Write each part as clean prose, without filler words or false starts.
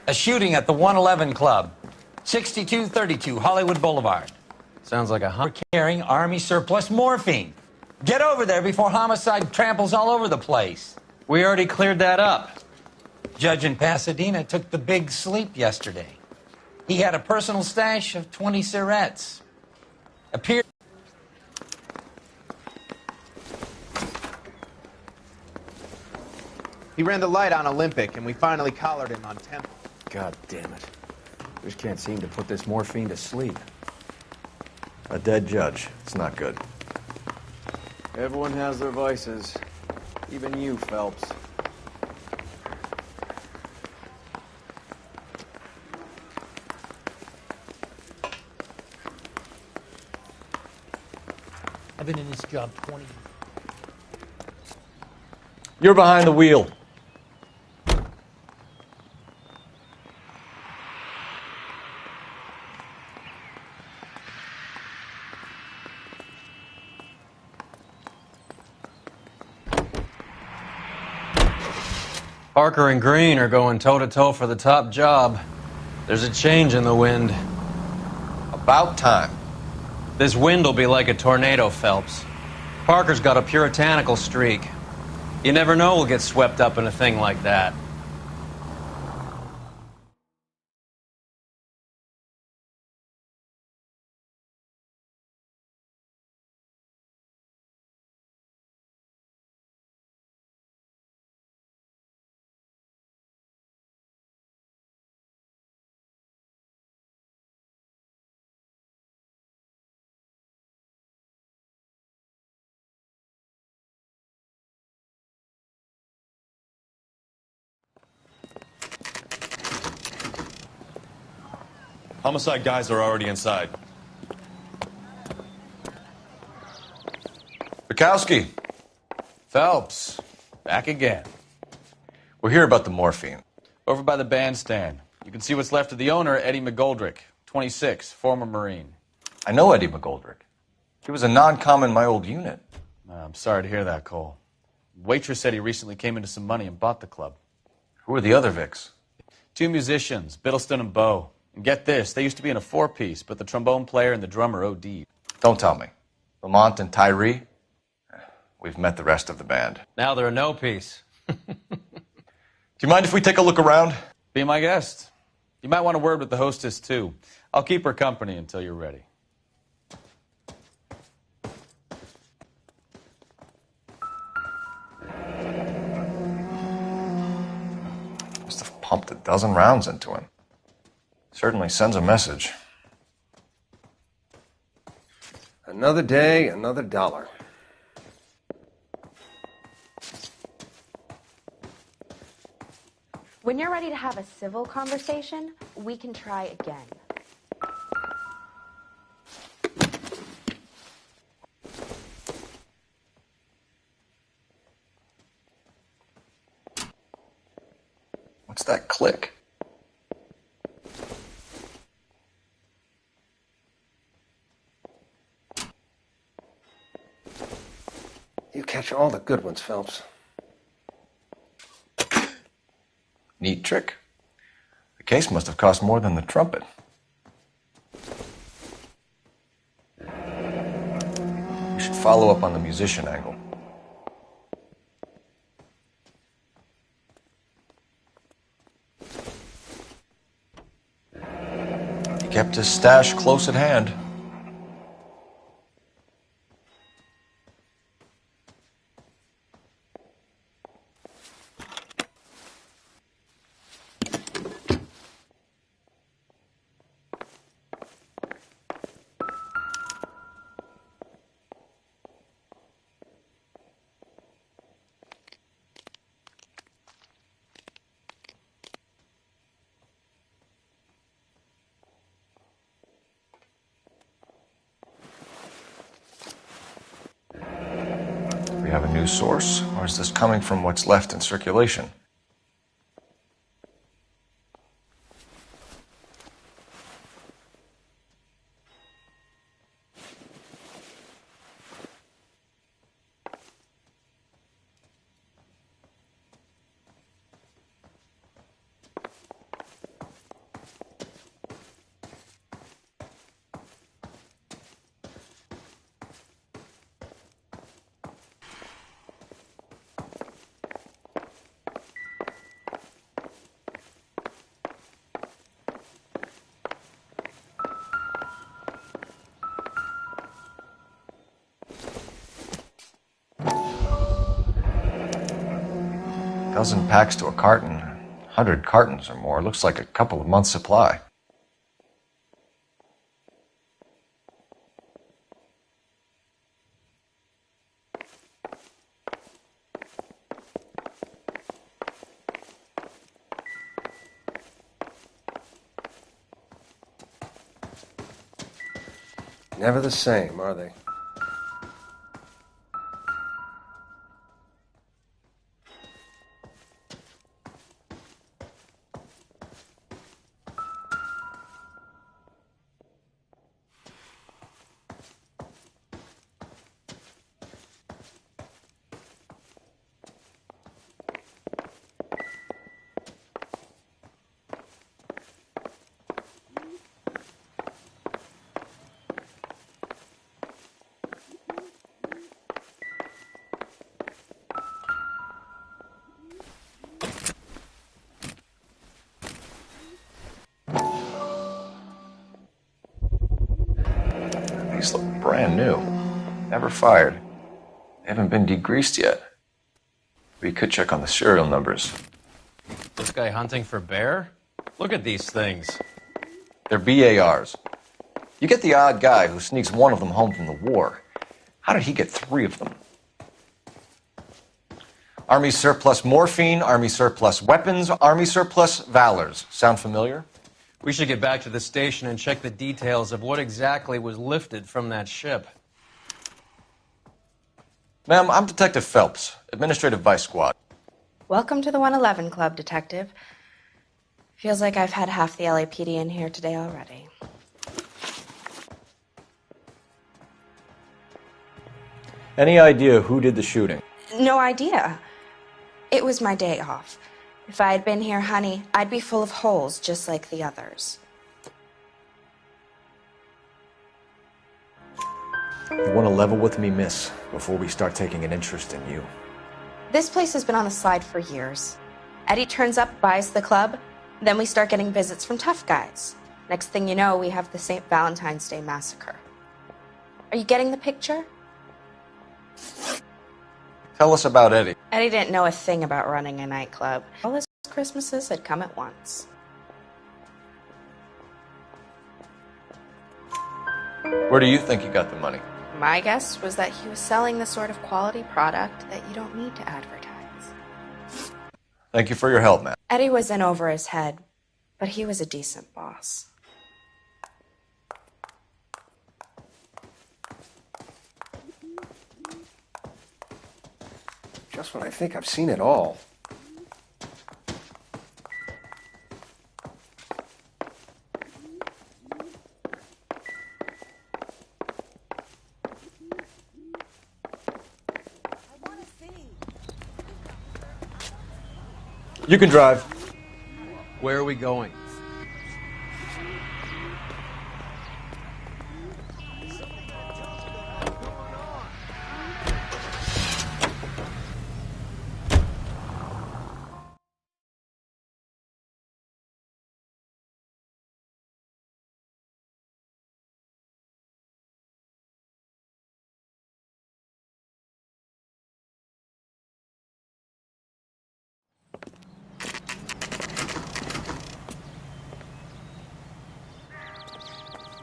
A shooting at the 111 Club, 6232 Hollywood Boulevard. Sounds like a carrying Army surplus morphine. Get over there before homicide tramples all over the place. We already cleared that up. Judge in Pasadena took the big sleep yesterday. He had a personal stash of 20 cigarettes. Appeared. He ran the light on Olympic, and we finally collared him on Temple. God damn it. Just can't seem to put this morphine to sleep. A dead judge. It's not good. Everyone has their vices. Even you, Phelps. I've been in this job 20 years. You're behind the wheel. Parker and Green are going toe-to-toe for the top job. There's a change in the wind. About time. This wind will be like a tornado, Phelps. Parker's got a puritanical streak. You never know we'll get swept up in a thing like that. Homicide guys are already inside. Bukowski, Phelps, back again. we're here about the morphine. Over by the bandstand. You can see what's left of the owner, Eddie McGoldrick, 26, former Marine. I know Eddie McGoldrick. He was a non-com in my old unit. I'm sorry to hear that, Cole. Waitress said he recently came into some money and bought the club. Who are the other Vics? 2 musicians, Biddleston and Bowe. And get this, they used to be in a 4-piece, but the trombone player and the drummer OD'd. Don't tell me. Lamont and Tyree? We've met the rest of the band. Now they're a no-piece. Do you mind if we take a look around? Be my guest. You might want a word with the hostess, too. I'll keep her company until you're ready. Must have pumped a dozen rounds into him. Certainly sends a message. Another day, another dollar. When you're ready to have a civil conversation, we can try again. What's that click? You catch all the good ones, Phelps. Neat trick. The case must have cost more than the trumpet. You should follow up on the musician angle. He kept his stash close at hand. We have a new source, or is this coming from what's left in circulation? Dozen packs to a carton, 100 cartons or more. Looks like a couple of months' supply. Never the same, are they? These look brand new. Never fired. They haven't been degreased yet. We could check on the serial numbers. This guy hunting for bear? Look at these things. They're BARs. You get the odd guy who sneaks one of them home from the war. How did he get 3 of them? Army surplus morphine, Army surplus weapons, Army surplus valors. Sound familiar? We should get back to the station and check the details of what exactly was lifted from that ship. Ma'am, I'm Detective Phelps, Administrative Vice Squad. Welcome to the 111 Club, Detective. Feels like I've had half the LAPD in here today already. Any idea who did the shooting? No idea. It was my day off. If I had been here, honey, I'd be full of holes just like the others. You want to level with me, miss, before we start taking an interest in you. This place has been on the slide for years. Eddie turns up, buys the club, then we start getting visits from tough guys. Next thing you know, we have the St. Valentine's Day massacre. Are you getting the picture? Tell us about Eddie. Eddie didn't know a thing about running a nightclub. All his Christmases had come at once. Where do you think he got the money? My guess was that he was selling the sort of quality product that you don't need to advertise. Thank you for your help, ma'am. Eddie was in over his head, but he was a decent boss. Just when I think I've seen it all. You can drive. Where are we going?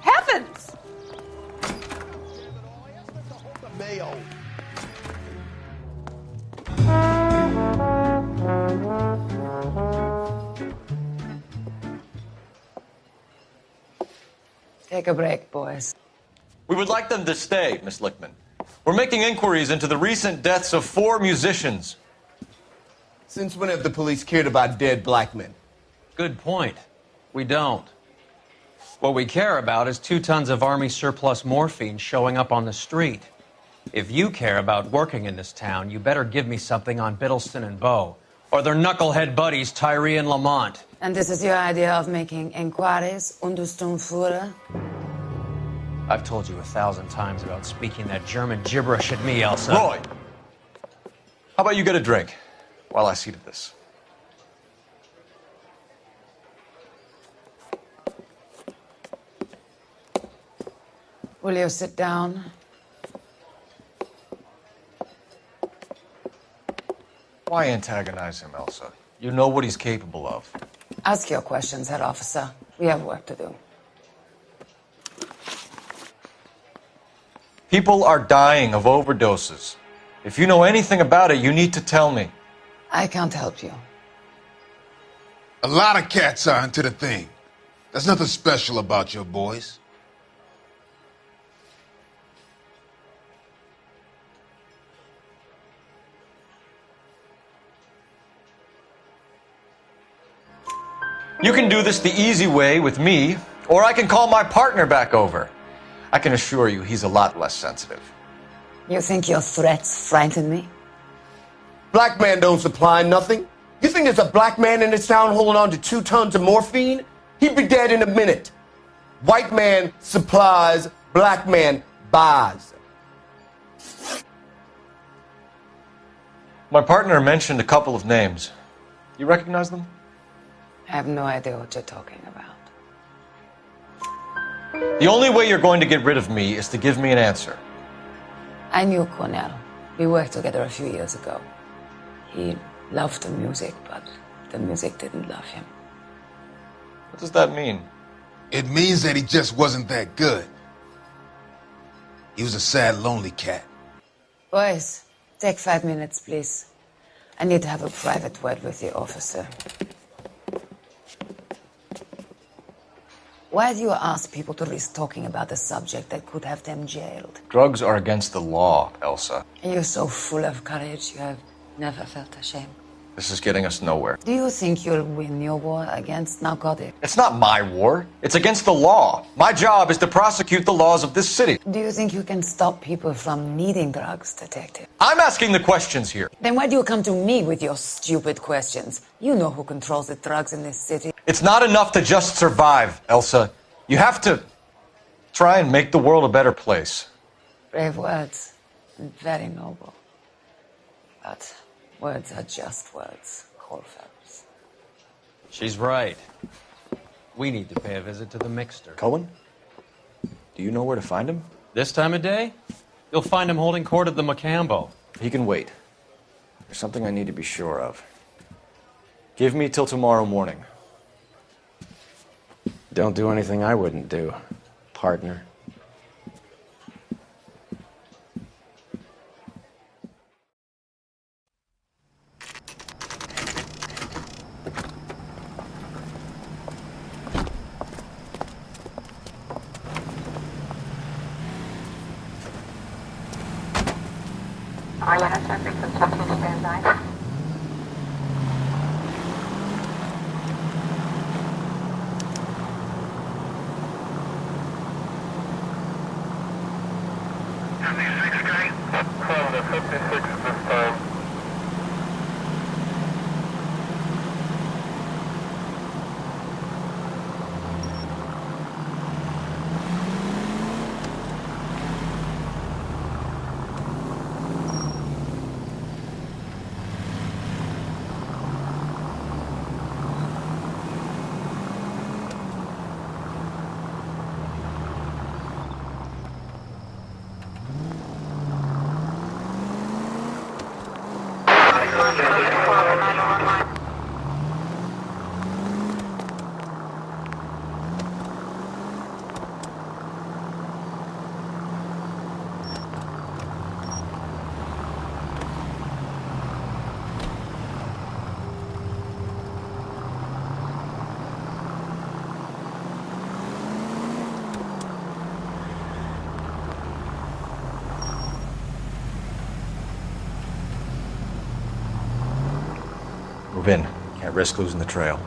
Heavens! Take a break, boys. We would like them to stay, Miss Lickman. We're making inquiries into the recent deaths of 4 musicians. Since when have the police cared about dead black men? Good point. We don't. What we care about is 2 tons of Army surplus morphine showing up on the street. If you care about working in this town, you better give me something on Biddleston and Bow, or their knucklehead buddies Tyree and Lamont. And this is your idea of making inquiries, Untersturmführer? I've told you 1,000 times about speaking that German gibberish at me, Elsa. Roy, how about you get a drink while I see to this? Will you sit down? Why antagonize him, Elsa? You know what he's capable of. Ask your questions, Herr Officer. We have work to do. People are dying of overdoses. If you know anything about it, you need to tell me. I can't help you. A lot of cats are into the thing. There's nothing special about your boys. You can do this the easy way with me, or I can call my partner back over. I can assure you he's a lot less sensitive. You think your threats frighten me? Black man don't supply nothing. You think there's a black man in this town holding on to 2 tons of morphine? He'd be dead in a minute. White man supplies, black man buys. My partner mentioned a couple of names. You recognize them? I have no idea what you're talking about. The only way you're going to get rid of me is to give me an answer. I knew Cornell. We worked together a few years ago. He loved the music, but the music didn't love him. What does that mean? It means that he just wasn't that good. He was a sad, lonely cat. Boys, take 5 minutes, please. I need to have a private word with the officer. Why do you ask people to risk talking about a subject that could have them jailed? Drugs are against the law, Elsa. And you're so full of courage, you have never felt ashamed. This is getting us nowhere. Do you think you'll win your war against narcotics? It's not my war. It's against the law. My job is to prosecute the laws of this city. Do you think you can stop people from needing drugs, detective? I'm asking the questions here. Then why do you come to me with your stupid questions? You know who controls the drugs in this city. It's not enough to just survive, Elsa. You have to try and make the world a better place. Brave words. Very noble. But words are just words, Colfax. She's right. We need to pay a visit to the Mixter. Cohen? Do you know where to find him? This time of day, you'll find him holding court at the Macambo. He can wait. There's something I need to be sure of. Give me till tomorrow morning. Don't do anything I wouldn't do, partner. Move in. Can't risk losing the trail.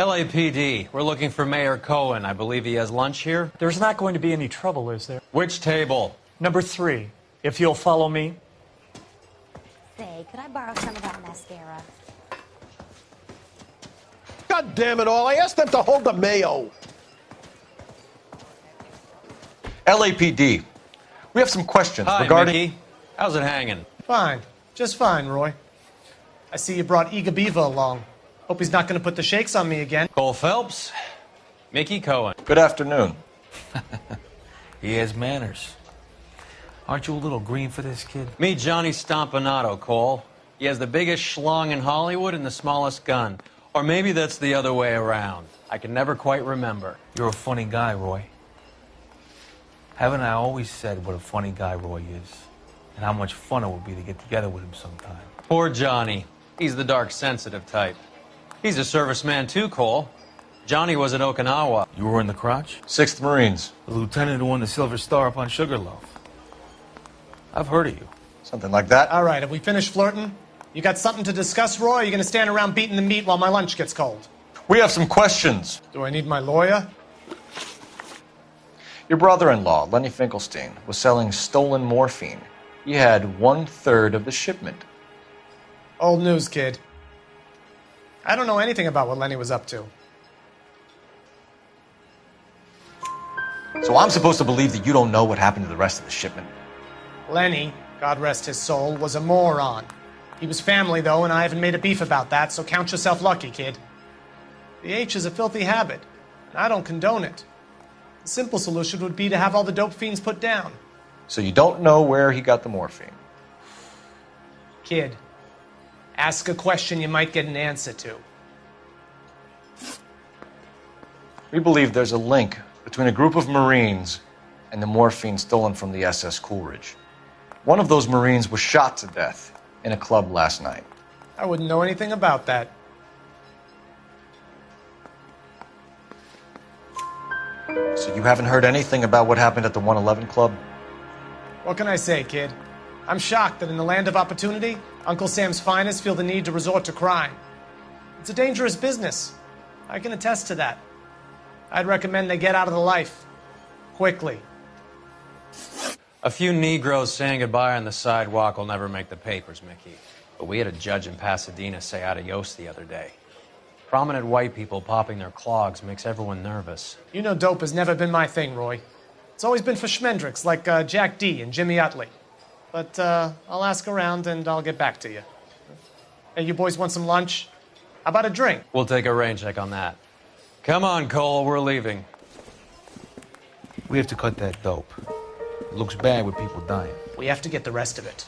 LAPD, we're looking for Mayor Cohen. I believe he has lunch here. There's not going to be any trouble, is there? Which table? Number 3, if you'll follow me. Say, could I borrow some of that mascara? God damn it all, I asked them to hold the mayo. LAPD, we have some questions Hi, regarding... Mickey. How's it hanging? Fine. Just fine, Roy. I see you brought Iga Beaver along. Hope he's not going to put the shakes on me again. Cole Phelps, Mickey Cohen. Good afternoon. He has manners. Aren't you a little green for this kid? Meet Johnny Stompanato, Cole. He has the biggest schlong in Hollywood and the smallest gun. Or maybe that's the other way around. I can never quite remember. You're a funny guy, Roy. Haven't I always said what a funny guy Roy is? And how much fun it would be to get together with him sometime. Poor Johnny. He's the dark, sensitive type. He's a serviceman too, Cole. Johnny was at Okinawa. You were in the crotch? 6th Marines. The lieutenant who won the Silver Star up on Sugarloaf. I've heard of you. Something like that. All right, have we finished flirting? You got something to discuss, Roy, or are you going to stand around beating the meat while my lunch gets cold? We have some questions. Do I need my lawyer? Your brother-in-law, Lenny Finkelstein, was selling stolen morphine. He had 1/3 of the shipment. Old news, kid. I don't know anything about what Lenny was up to. So I'm supposed to believe that you don't know what happened to the rest of the shipment? Lenny, God rest his soul, was a moron. He was family, though, and I haven't made a beef about that, so count yourself lucky, kid. The H is a filthy habit, and I don't condone it. The simple solution would be to have all the dope fiends put down. So you don't know where he got the morphine? Kid, ask a question you might get an answer to. We believe there's a link between a group of Marines and the morphine stolen from the SS Coolidge. One of those Marines was shot to death in a club last night. I wouldn't know anything about that. So you haven't heard anything about what happened at the 111 Club? What can I say, kid? I'm shocked that in the land of opportunity, Uncle Sam's finest feel the need to resort to crime. It's a dangerous business. I can attest to that. I'd recommend they get out of the life. Quickly. A few Negroes saying goodbye on the sidewalk will never make the papers, Mickey. But we had a judge in Pasadena say adios the other day. Prominent white people popping their clogs makes everyone nervous. You know dope has never been my thing, Roy. It's always been for schmendricks like Jack D. and Jimmy Utley. But I'll ask around and I'll get back to you. Hey, you boys want some lunch? How about a drink? We'll take a rain check on that. Come on, Cole, we're leaving. We have to cut that dope. It looks bad with people dying. We have to get the rest of it.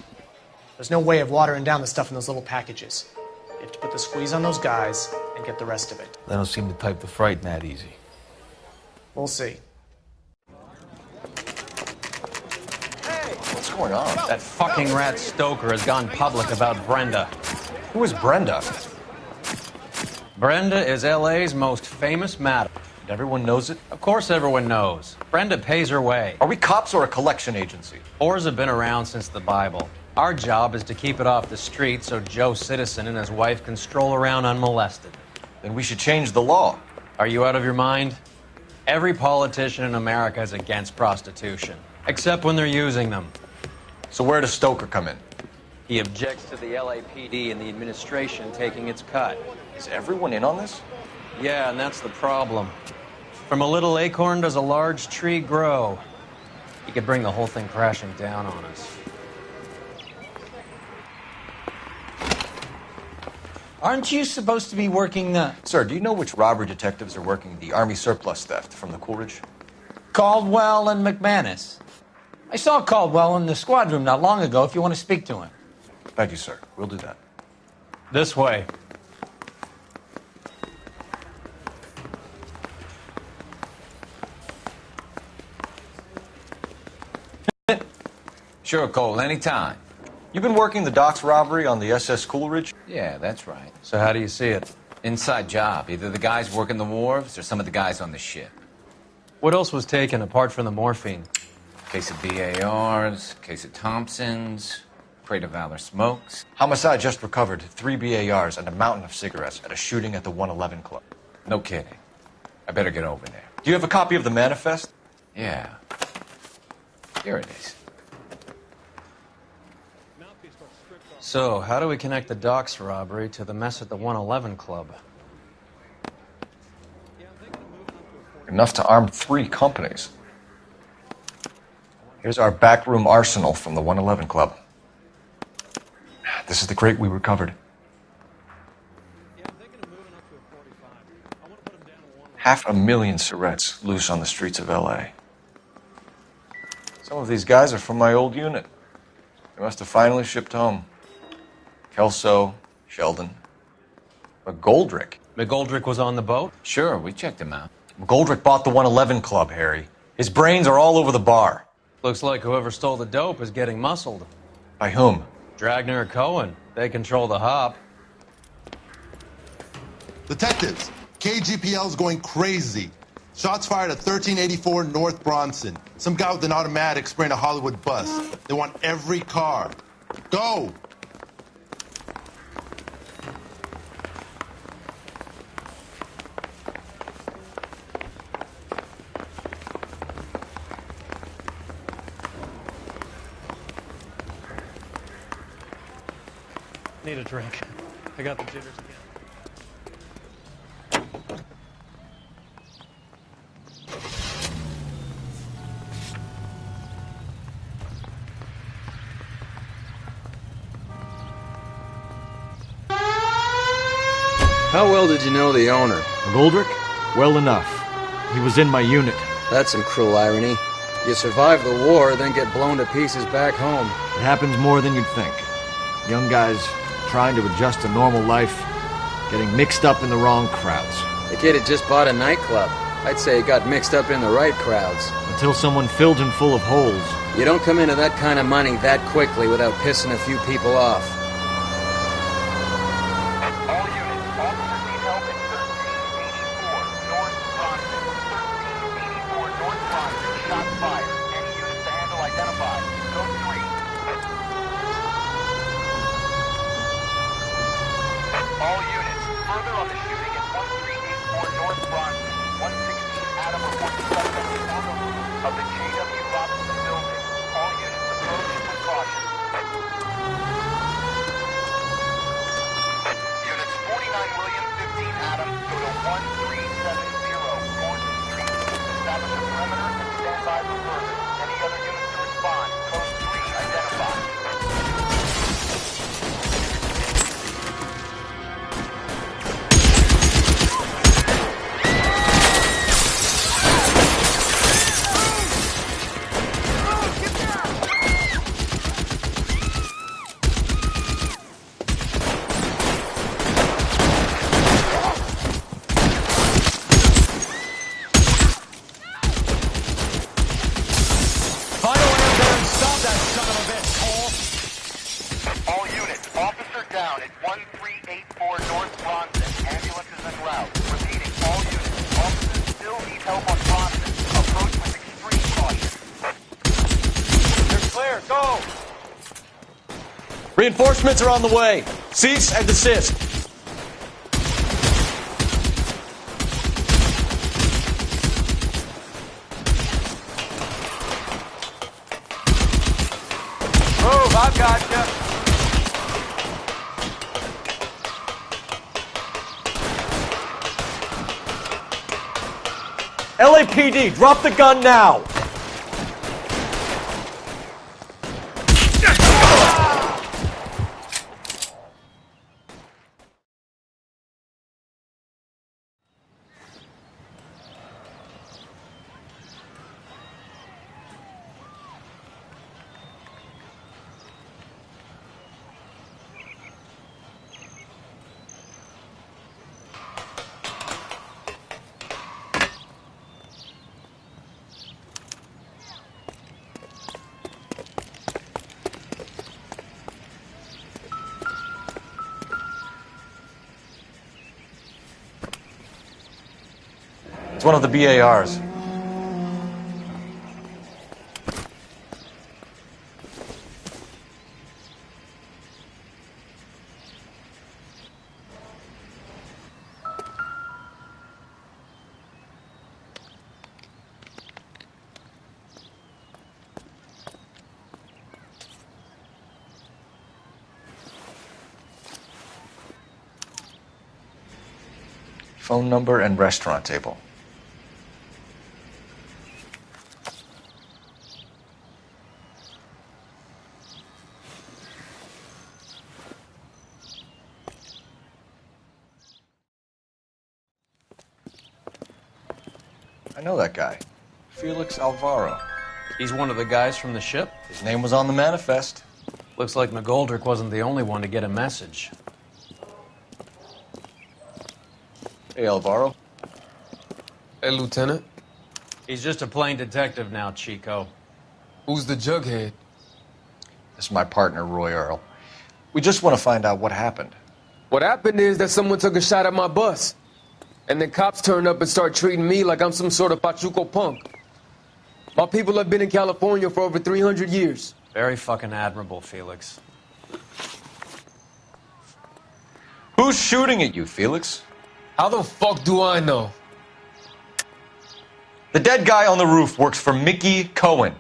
There's no way of watering down the stuff in those little packages. You have to put the squeeze on those guys and get the rest of it. They don't seem the type to frighten that easy. We'll see. What's going on? That fucking rat Stoker has gone public about Brenda. Who is Brenda? Brenda is LA's most famous madam. And everyone knows it? Of course everyone knows. Brenda pays her way. Are we cops or a collection agency? Whores have been around since the Bible. Our job is to keep it off the street so Joe Citizen and his wife can stroll around unmolested. Then we should change the law. Are you out of your mind? Every politician in America is against prostitution, except when they're using them. So where does Stoker come in? He objects to the LAPD and the administration taking its cut. Is everyone in on this? Yeah, and that's the problem. From a little acorn does a large tree grow. He could bring the whole thing crashing down on us. Aren't you supposed to be working the... Sir, do you know which robbery detectives are working the Army surplus theft from the Coolidge? Caldwell and McManus. I saw Caldwell in the squad room not long ago if you want to speak to him. Thank you, sir. We'll do that. This way. Sure, Cole, anytime. You've been working the docks robbery on the SS Coolidge? Yeah, that's right. So how do you see it? Inside job. Either the guys working the wharves or some of the guys on the ship. What else was taken apart from the morphine? Case of BARs, case of Thompsons, crate of Valor smokes. Homicide just recovered 3 BARs and a mountain of cigarettes at a shooting at the 111 Club. No kidding. I better get over there. Do you have a copy of the manifest? Yeah. Here it is. So, how do we connect the docks robbery to the mess at the 111 Club? Enough to arm 3 companies. Here's our backroom arsenal from the 111 Club. This is the crate we recovered. 500,000 cigarettes loose on the streets of L.A. Some of these guys are from my old unit. They must have finally shipped home. Kelso, Sheldon, McGoldrick. McGoldrick was on the boat? Sure, we checked him out. McGoldrick bought the 111 Club, Harry. His brains are all over the bar. Looks like whoever stole the dope is getting muscled. By whom? Dragner or Cohen. They control the hop. Detectives, KGPL's going crazy. Shots fired at 1384 North Bronson. Some guy with an automatic spraying a Hollywood bus. They want every car. Go! Need a drink. I got the jitters again. How well did you know the owner? McGoldrick? Well enough. He was in my unit. That's some cruel irony. You survive the war, then get blown to pieces back home. It happens more than you'd think. Young guys trying to adjust to normal life, getting mixed up in the wrong crowds. The kid had just bought a nightclub. I'd say he got mixed up in the right crowds. Until someone filled him full of holes. You don't come into that kind of money that quickly without pissing a few people off. Reinforcements are on the way. Cease and desist. Move, I've got you. LAPD, drop the gun now. It's one of the BARs. Phone number and restaurant table. I know that guy. Felix Alvaro. He's one of the guys from the ship? His name was on the manifest. Looks like McGoldrick wasn't the only one to get a message. Hey, Alvaro. Hey, Lieutenant. He's just a plain detective now, Chico. Who's the jughead? This is my partner, Roy Earl. We just want to find out what happened. What happened is that someone took a shot at my bus. And the cops turned up and start treating me like I'm some sort of Pachuco punk. My people have been in California for over 300 years. Very fucking admirable, Felix. Who's shooting at you, Felix? How the fuck do I know? The dead guy on the roof works for Mickey Cohen.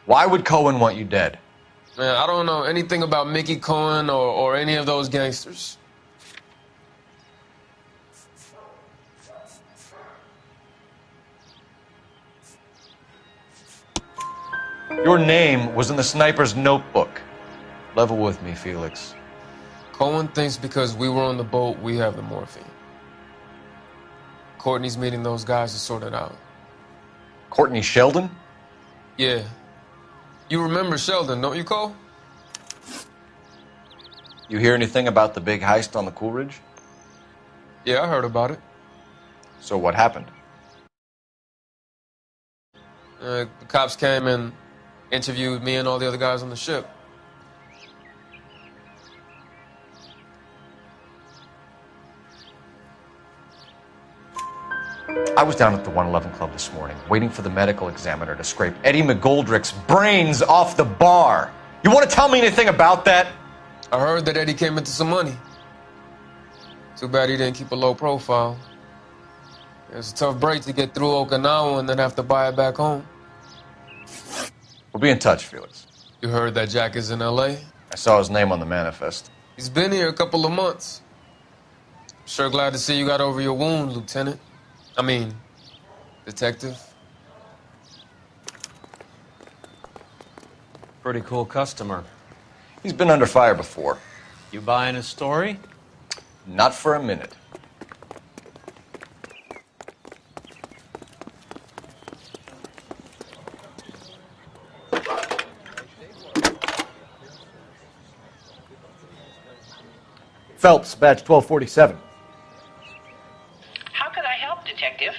Why would Cohen want you dead? Man, I don't know anything about Mickey Cohen or any of those gangsters. Your name was in the sniper's notebook. Level with me, Felix. Cohen thinks because we were on the boat, we have the morphine. Courtney's meeting those guys to sort it out. Courtney Sheldon? Yeah. You remember Sheldon, don't you, Cole? You hear anything about the big heist on the Coolidge? Yeah, I heard about it. So what happened? The cops came and interviewed me and all the other guys on the ship. I was down at the 111 Club this morning, waiting for the medical examiner to scrape Eddie McGoldrick's brains off the bar. You want to tell me anything about that? I heard that Eddie came into some money. Too bad he didn't keep a low profile. It was a tough break to get through Okinawa and then have to buy it back home. We'll be in touch, Felix. You heard that Jack is in L.A.? I saw his name on the manifest. He's been here a couple of months. Sure glad to see you got over your wound, Lieutenant. I mean, Detective. Pretty cool customer. He's been under fire before. You buying his story? Not for a minute. Phelps, badge 1247. How could I help, Detective?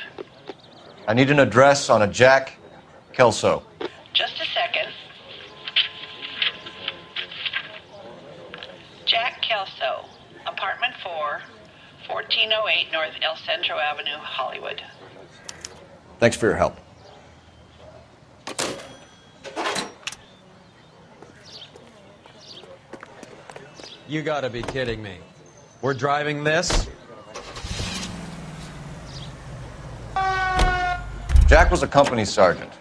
I need an address on a Jack Kelso. Just a second. Jack Kelso, apartment 4, 1408 North El Centro Avenue, Hollywood. Thanks for your help. You gotta be kidding me. We're driving this? Jack was a company sergeant.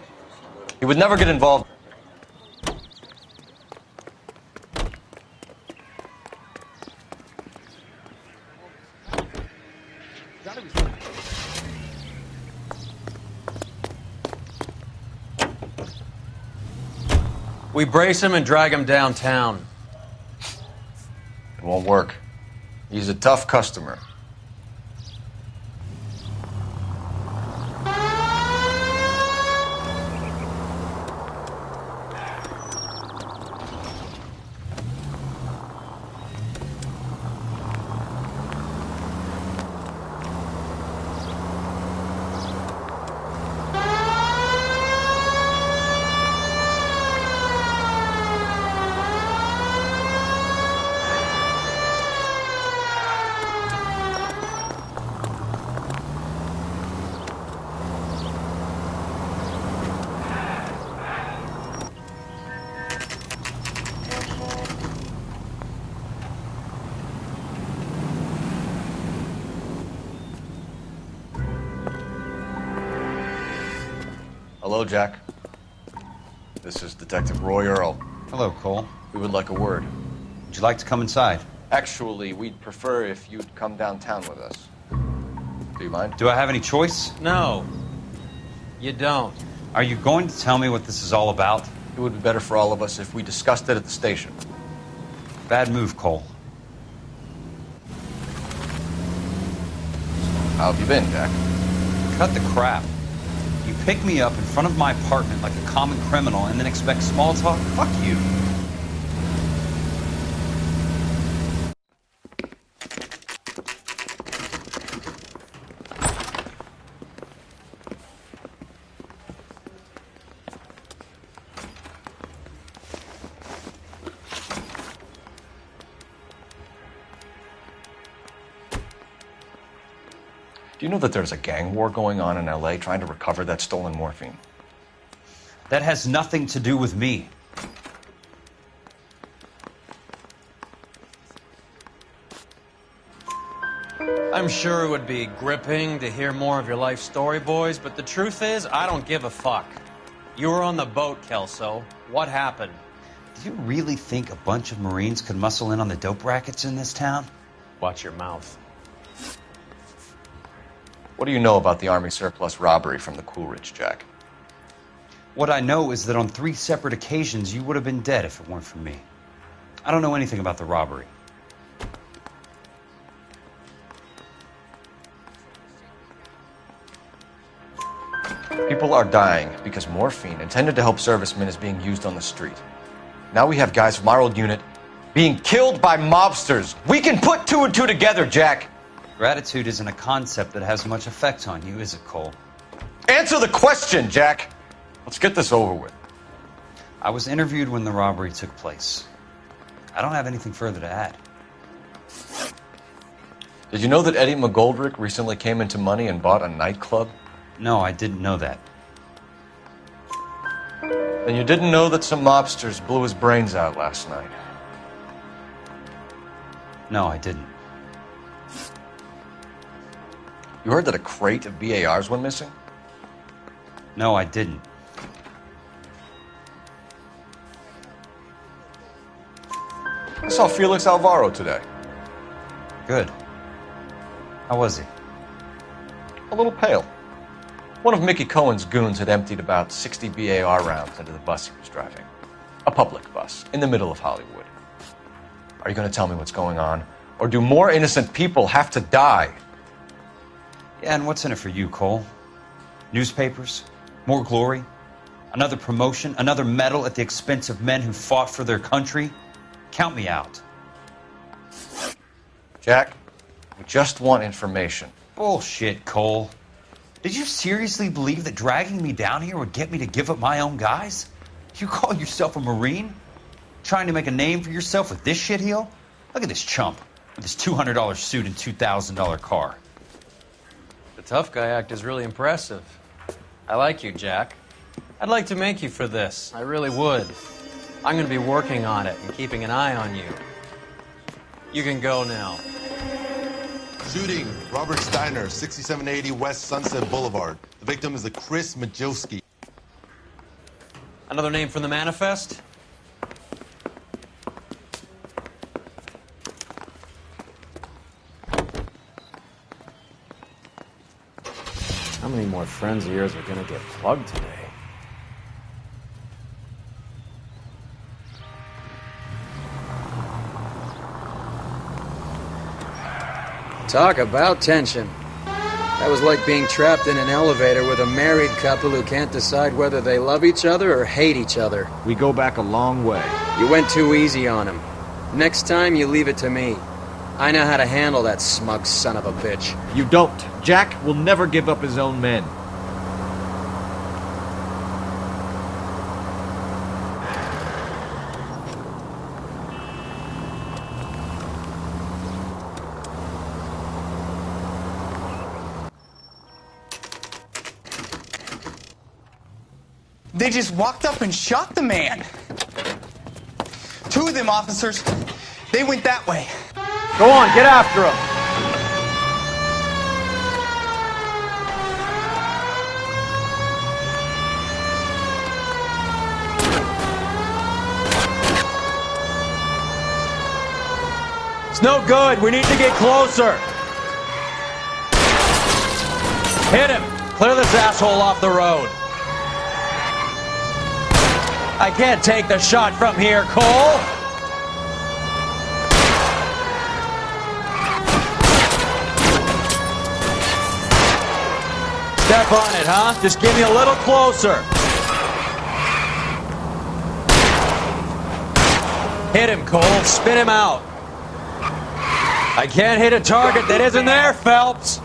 He would never get involved. We brace him and drag him downtown. It won't work. He's a tough customer. Hello, Jack. This is Detective Roy Earl. Hello, Cole. We would like a word. Would you like to come inside? Actually, we'd prefer if you'd come downtown with us. Do you mind? Do I have any choice? No, you don't. Are you going to tell me what this is all about? It would be better for all of us if we discussed it at the station. Bad move, Cole. How have you been, Jack? Cut the crap. You pick me up in front of my apartment like a common criminal and then expect small talk? Fuck you. Do you know that there's a gang war going on in LA trying to recover that stolen morphine? That has nothing to do with me. I'm sure it would be gripping to hear more of your life story, boys, but the truth is, I don't give a fuck. You were on the boat, Kelso. What happened? Do you really think a bunch of Marines could muscle in on the dope rackets in this town? Watch your mouth. What do you know about the Army surplus robbery from the Coolidge, Jack? What I know is that on 3 separate occasions, you would have been dead if it weren't for me. I don't know anything about the robbery. People are dying because morphine intended to help servicemen is being used on the street. Now we have guys from our old unit being killed by mobsters. We can put 2 and 2 together, Jack. Gratitude isn't a concept that has much effect on you, is it, Cole? Answer the question, Jack. Let's get this over with. I was interviewed when the robbery took place. I don't have anything further to add. Did you know that Eddie McGoldrick recently came into money and bought a nightclub? No, I didn't know that. Then you didn't know that some mobsters blew his brains out last night? No, I didn't. You heard that a crate of BARs went missing? No, I didn't. I saw Felix Alvaro today. Good. How was he? A little pale. One of Mickey Cohen's goons had emptied about 60 BAR rounds into the bus he was driving. A public bus, in the middle of Hollywood. Are you going to tell me what's going on? Or do more innocent people have to die? Yeah, and what's in it for you, Cole? Newspapers? More glory? Another promotion? Another medal at the expense of men who fought for their country? Count me out. Jack, we just want information. Bullshit, Cole. Did you seriously believe that dragging me down here would get me to give up my own guys? You call yourself a Marine? Trying to make a name for yourself with this shitheel? Look at this chump with his $200 suit and $2,000 car. The tough guy act is really impressive. I like you, Jack. I'd like to make you for this. I really would. I'm going to be working on it and keeping an eye on you. You can go now. Shooting, Robert Steiner, 6780 West Sunset Boulevard. The victim is a Chris Majowski. Another name from the manifest? How many more friends of yours are gonna get plugged today? Talk about tension. That was like being trapped in an elevator with a married couple who can't decide whether they love each other or hate each other. We go back a long way. You went too easy on him. Next time, you leave it to me. I know how to handle that smug son of a bitch. You don't. Jack will never give up his own men. They just walked up and shot the man. 2 of them officers, they went that way. Go on, get after him. It's no good. We need to get closer. Hit him! Clear this asshole off the road. I can't take the shot from here, Cole. Step on it, huh? Just give me a little closer. Hit him, Cole. Spin him out. I can't hit a target that isn't there, Phelps.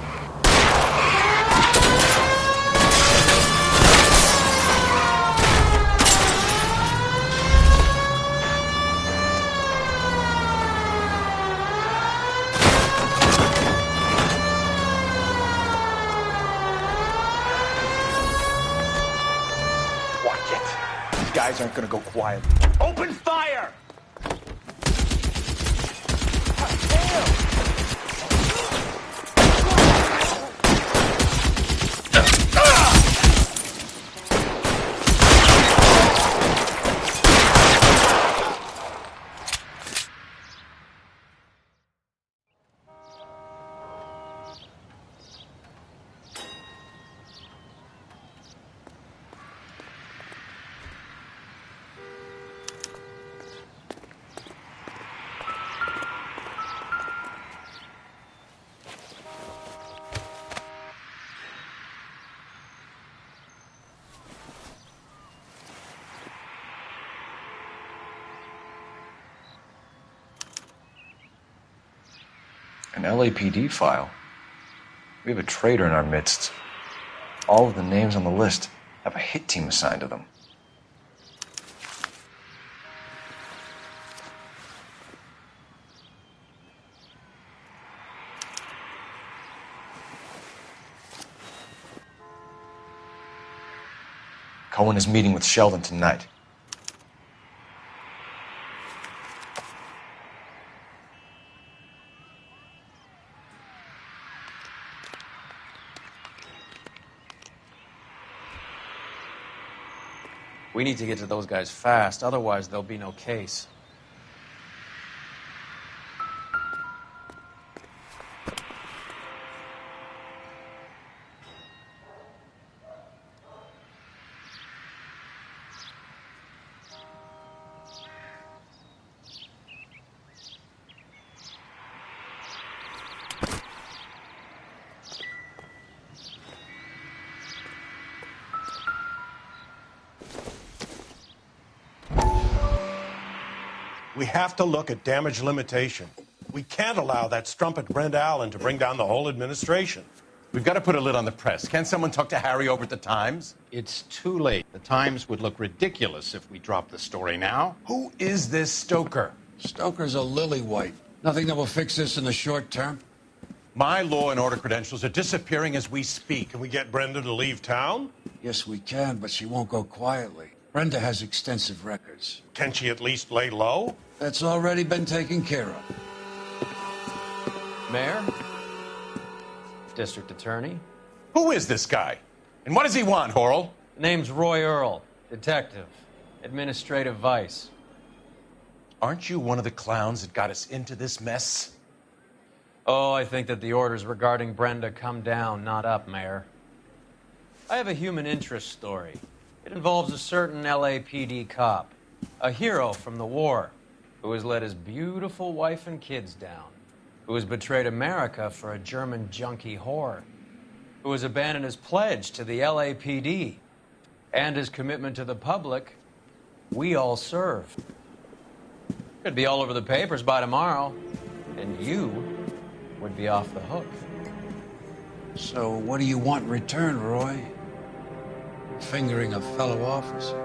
Watch it. These guys aren't gonna go quiet. Open fire! An LAPD file. We have a traitor in our midst. All of the names on the list have a hit team assigned to them. Cohen is meeting with Sheldon tonight. We need to get to those guys fast, otherwise there'll be no case. We have to look at damage limitation. We can't allow that strumpet Brenda Allen to bring down the whole administration. We've got to put a lid on the press. Can't someone talk to Harry over at the Times? It's too late. The Times would look ridiculous if we dropped the story now. Who is this Stoker? Stoker's a lily-white. Nothing that will fix this in the short term. My law and order credentials are disappearing as we speak. Can we get Brenda to leave town? Yes, we can, but she won't go quietly. Brenda has extensive records. Can she at least lay low? That's already been taken care of. Mayor? District Attorney? Who is this guy? And what does he want, Horrell? Name's Roy Earl, detective, administrative vice. Aren't you one of the clowns that got us into this mess? Oh, I think that the orders regarding Brenda come down, not up, Mayor. I have a human interest story. It involves a certain LAPD cop, a hero from the war, who has let his beautiful wife and kids down, who has betrayed America for a German junkie whore, who has abandoned his pledge to the LAPD and his commitment to the public we all serve. Could be all over the papers by tomorrow, and you would be off the hook. So what do you want in return, Roy? Fingering a fellow officer.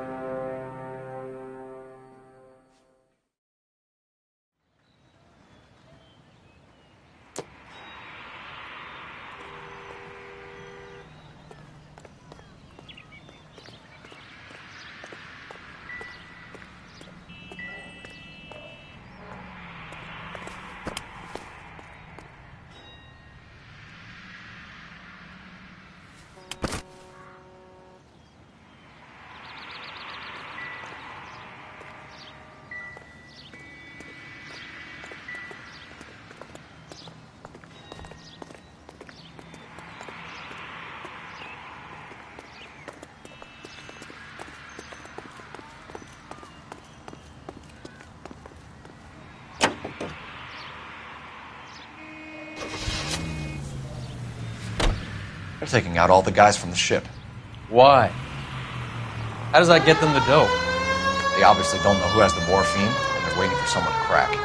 They're taking out all the guys from the ship. Why? How does that get them the dope? They obviously don't know who has the morphine, and they're waiting for someone to crack.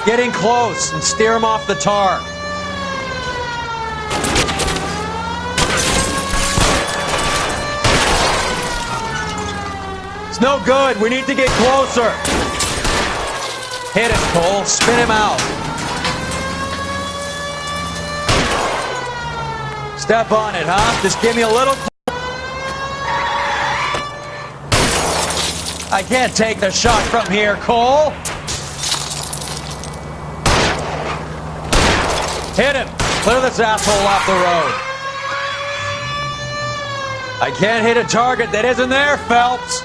Get in close and steer him off the tar. It's no good. We need to get closer. Hit him, Cole. Spin him out. Step on it, huh? Just give me a little... I can't take the shot from here, Cole. Hit him. Clear this asshole off the road. I can't hit a target that isn't there, Phelps.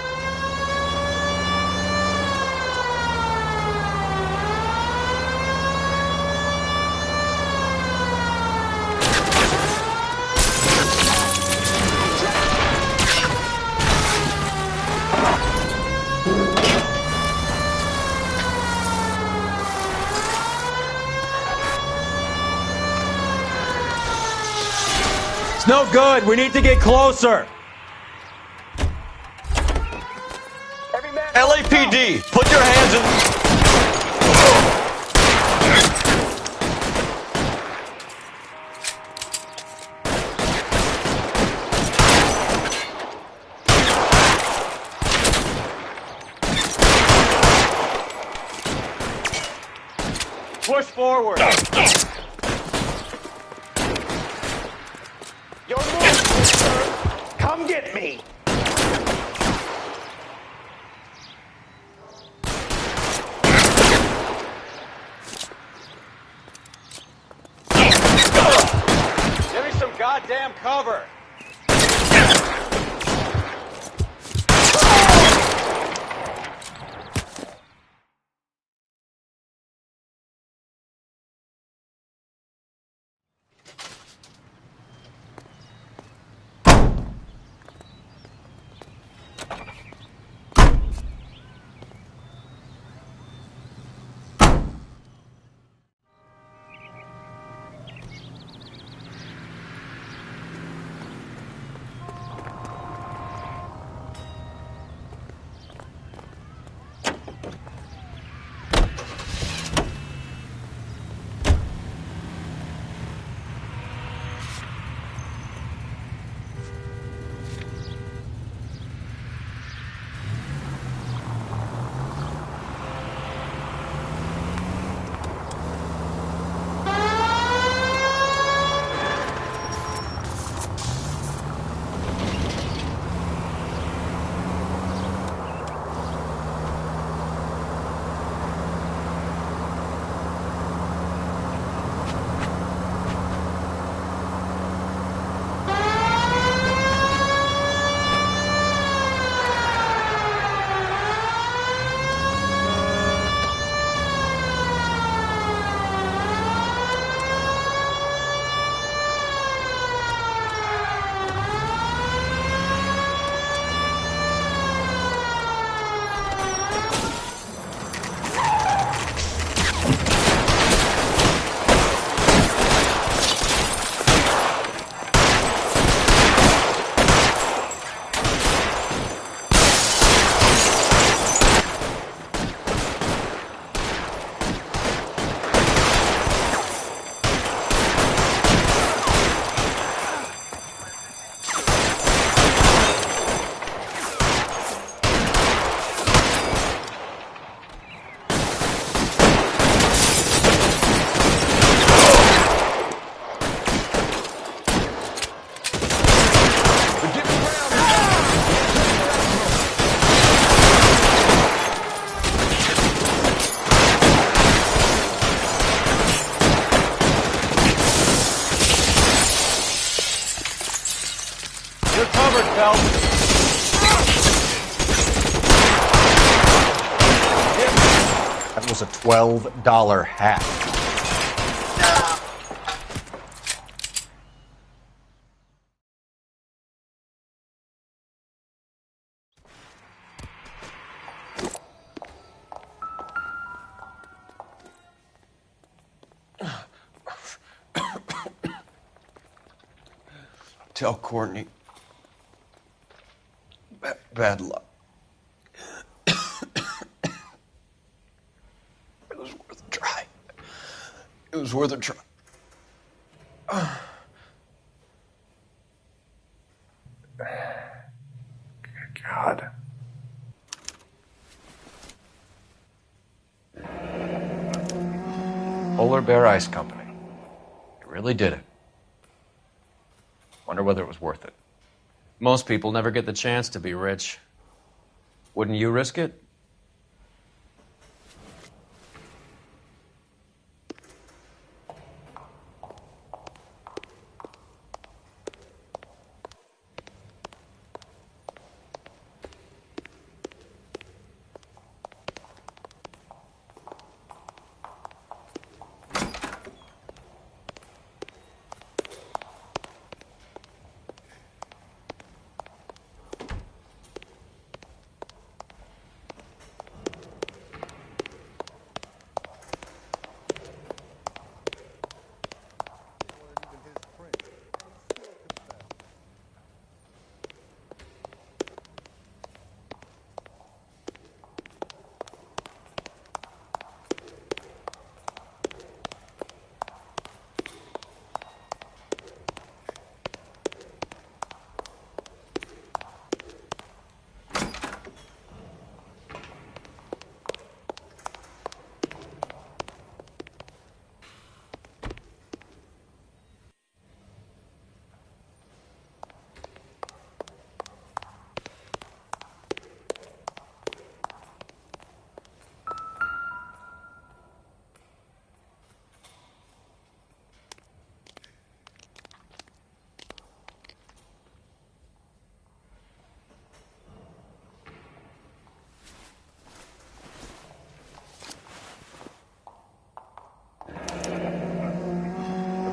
It's no good. We need to get closer. LAPD, put your hands in... Push forward. Your move, sir. Come get me. Give me some goddamn cover. belt. That was a $12 hat. Tell Courtney. Bad luck. It was worth a try. It was worth a try. God. Polar Bear Ice Company. You really did it. Wonder whether it was worth it. Most people never get the chance to be rich. Wouldn't you risk it?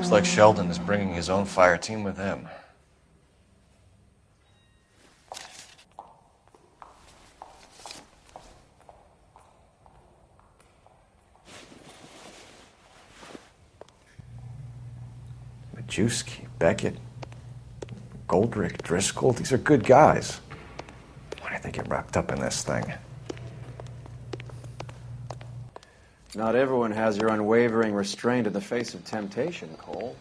Looks like Sheldon is bringing his own fire team with him. Majewski, Beckett, Goldrick, Driscoll, these are good guys. Why did they get wrapped up in this thing? Not everyone has your unwavering restraint in the face of temptation, Cole.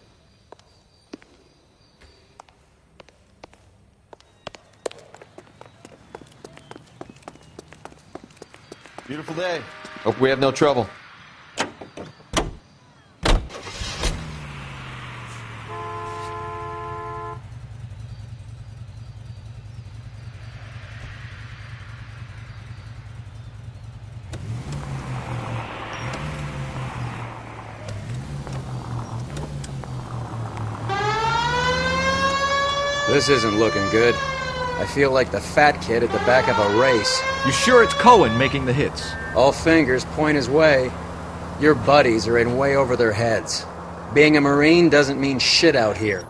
Beautiful day. Hope we have no trouble. This isn't looking good. I feel like the fat kid at the back of a race. You sure it's Cohen making the hits? All fingers point his way. Your buddies are in way over their heads. Being a Marine doesn't mean shit out here.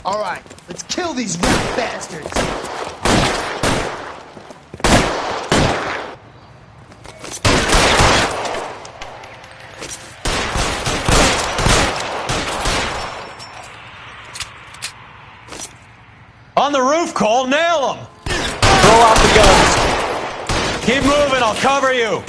All right, let's kill these rat bastards. On the roof, Cole, nail them! Throw out the guns. Keep moving, I'll cover you.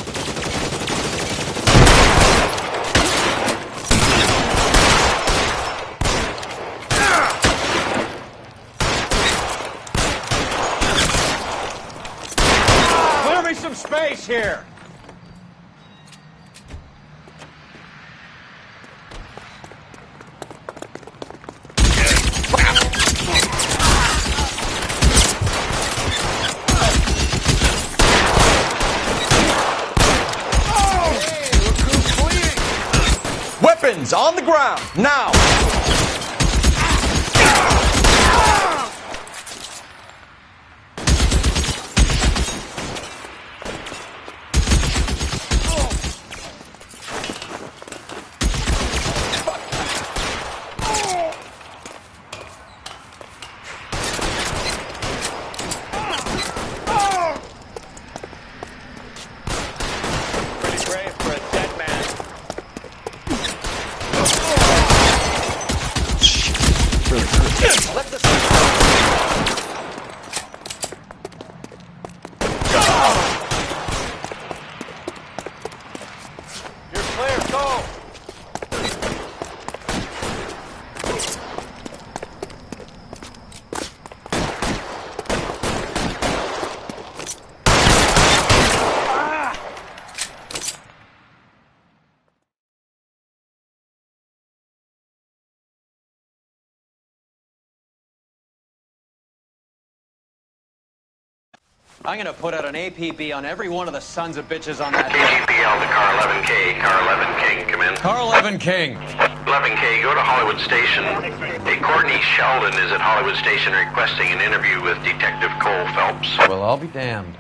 Clear me some space here. Marines on the ground, now! I'm gonna put out an APB on every one of the sons of bitches on that. KGPL to car 11K. Car 11 King, come in. Car 11 King. 11K, go to Hollywood Station. Hey, Courtney Sheldon is at Hollywood Station requesting an interview with Detective Cole Phelps. Well, I'll be damned.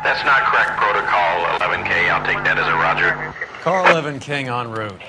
That's not correct protocol, 11K. I'll take that as a roger. Car 11 King en route.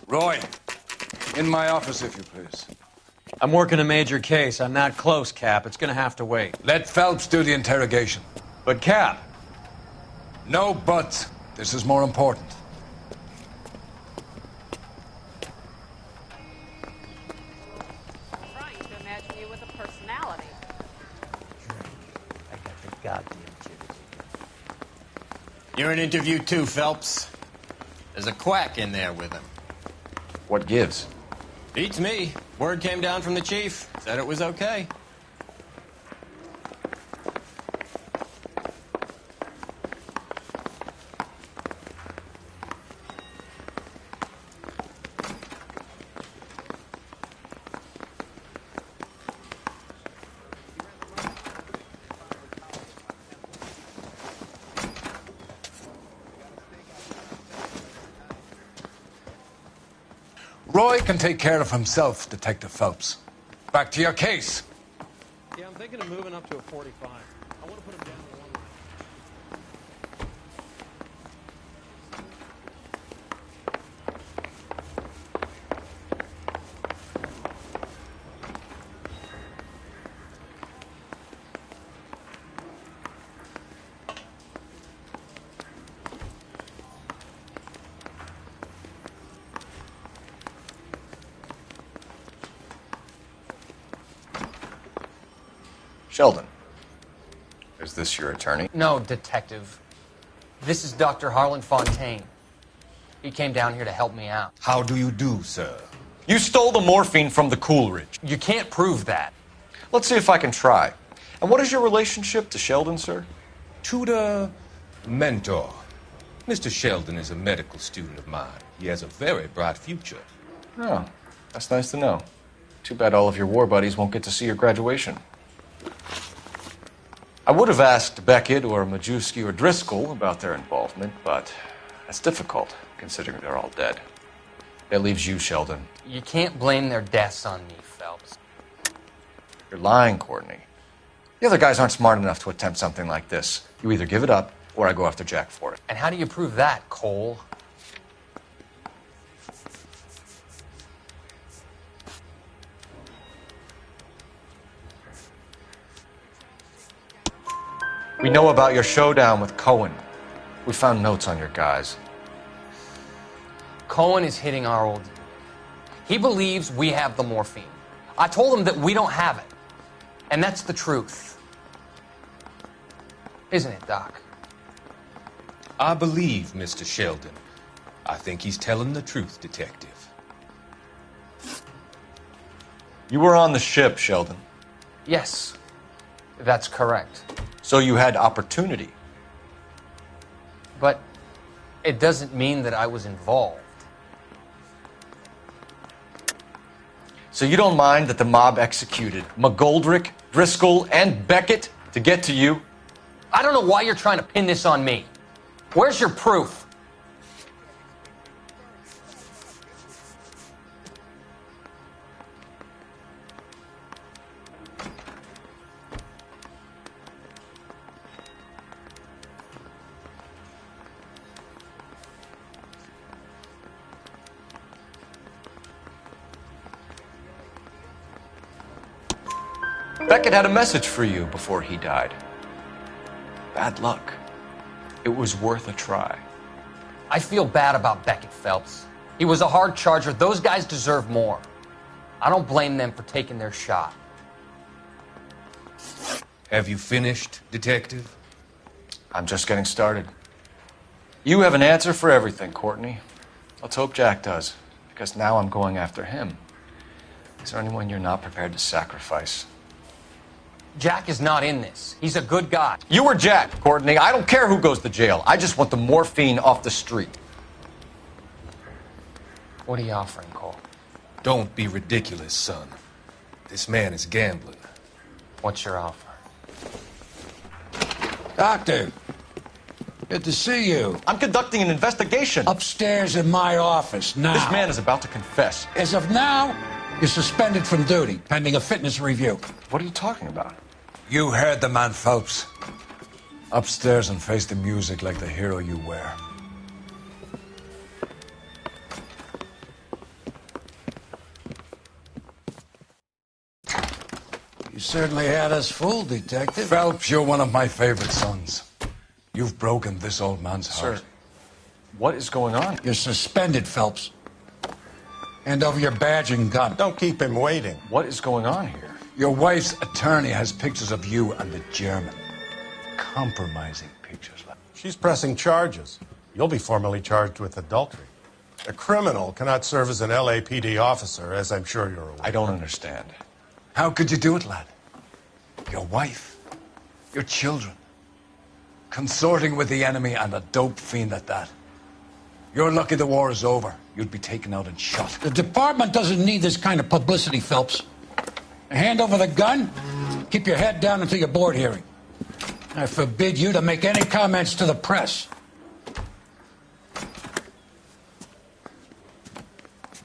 Roy, in my office, if you please. I'm working a major case. I'm not close, Cap. It's gonna have to wait. Let Phelps do the interrogation. But, Cap. No buts. This is more important. Trying to imagine you with a personality. I got the goddamn jitters. You're in interview too, Phelps. There's a quack in there with him. What gives? Beats me. Word came down from the chief. Said it was okay. Roy can take care of himself, Detective Phelps. Back to your case. Yeah, I'm thinking of moving up to a 45. I want to put him down to 1. Sheldon, is this your attorney? No, Detective. This is Dr. Harlan Fontaine. He came down here to help me out. How do you do, sir? You stole the morphine from the Coolidge. You can't prove that. Let's see if I can try. And what is your relationship to Sheldon, sir? Tutor, mentor. Mr. Sheldon is a medical student of mine. He has a very bright future. Oh, that's nice to know. Too bad all of your war buddies won't get to see your graduation. I would have asked Beckett or Majewski or Driscoll about their involvement, but that's difficult, considering they're all dead. That leaves you, Sheldon. You can't blame their deaths on me, Phelps. You're lying, Courtney. The other guys aren't smart enough to attempt something like this. You either give it up, or I go after Jack for it. And how do you prove that, Cole? We know about your showdown with Cohen. We found notes on your guys. Cohen is hitting our old unit. He believes we have the morphine. I told him that we don't have it. And that's the truth. Isn't it, Doc? I believe Mr. Sheldon. I think he's telling the truth, Detective. You were on the ship, Sheldon. Yes, that's correct. So you had opportunity. But it doesn't mean that I was involved. So you don't mind that the mob executed McGoldrick, Driscoll, and Beckett to get to you? I don't know why you're trying to pin this on me. Where's your proof? Beckett had a message for you before he died. Bad luck. It was worth a try. I feel bad about Beckett, Phelps. He was a hard charger. Those guys deserve more. I don't blame them for taking their shot. Have you finished, Detective? I'm just getting started. You have an answer for everything, Courtney. Let's hope Jack does, because now I'm going after him. Is there anyone you're not prepared to sacrifice? Jack is not in this. He's a good guy. You were Jack, Courtney. I don't care who goes to jail. I just want the morphine off the street. What are you offering, Cole? Don't be ridiculous, son. This man is gambling. What's your offer? Doctor, good to see you. I'm conducting an investigation. Upstairs in my office now. This man is about to confess. As of now, you're suspended from duty, pending a fitness review. What are you talking about? You heard the man, Phelps. Upstairs and face the music like the hero you were. You certainly had us fooled, Detective. Phelps, you're one of my favorite sons. You've broken this old man's heart. Sir, what is going on? You're suspended, Phelps. Hand over your badge and gun. Don't keep him waiting. What is going on here? Your wife's attorney has pictures of you and the German. Compromising pictures. She's pressing charges. You'll be formally charged with adultery. A criminal cannot serve as an LAPD officer, as I'm sure you're aware. I don't understand. How could you do it, lad? Your wife, your children, consorting with the enemy and a dope fiend at that. You're lucky the war is over. You'd be taken out and shot. The department doesn't need this kind of publicity, Phelps. Hand over the gun, keep your head down until your board hearing. I forbid you to make any comments to the press.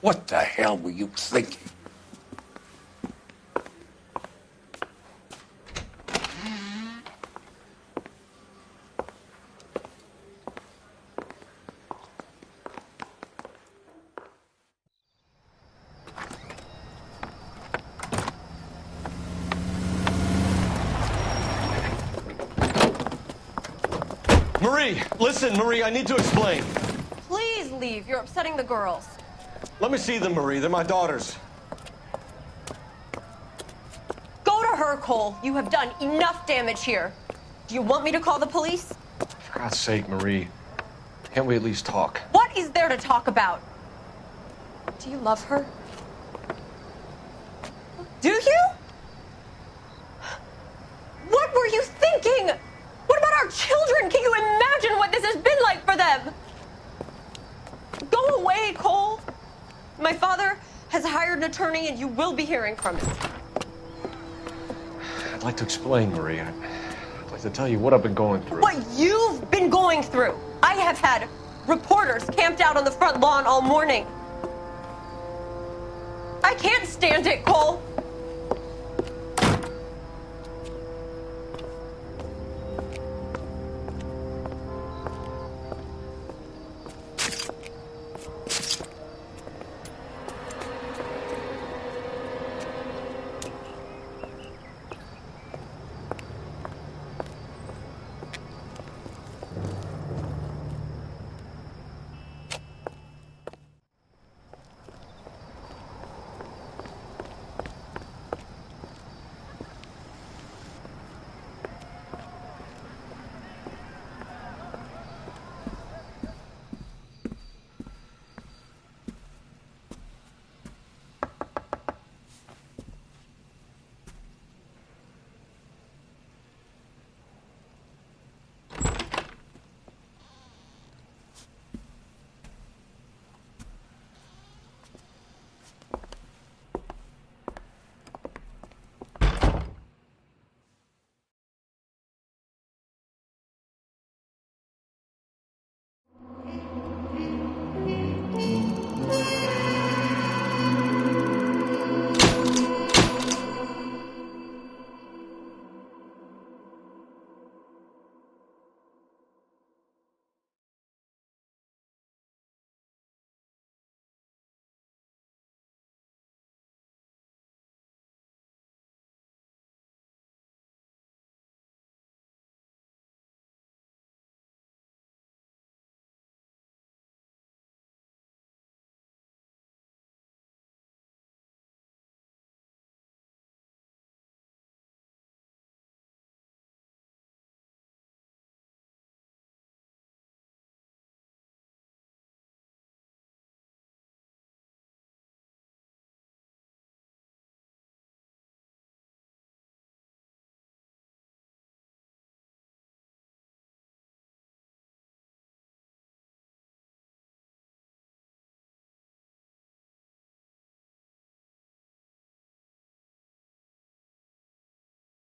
What the hell were you thinking? Marie, listen, Marie, I need to explain. Please leave. You're upsetting the girls. Let me see them, Marie. They're my daughters. Go to her, Cole. You have done enough damage here. Do you want me to call the police? For God's sake, Marie. Can't we at least talk? What is there to talk about? Do you love her? Do you? What were you thinking? What about our children? Can you imagine what this has been like for them? Go away, Cole. My father has hired an attorney and you will be hearing from him. I'd like to explain, Marie. I'd like to tell you what I've been going through. What you've been going through. I have had reporters camped out on the front lawn all morning. I can't stand it, Cole.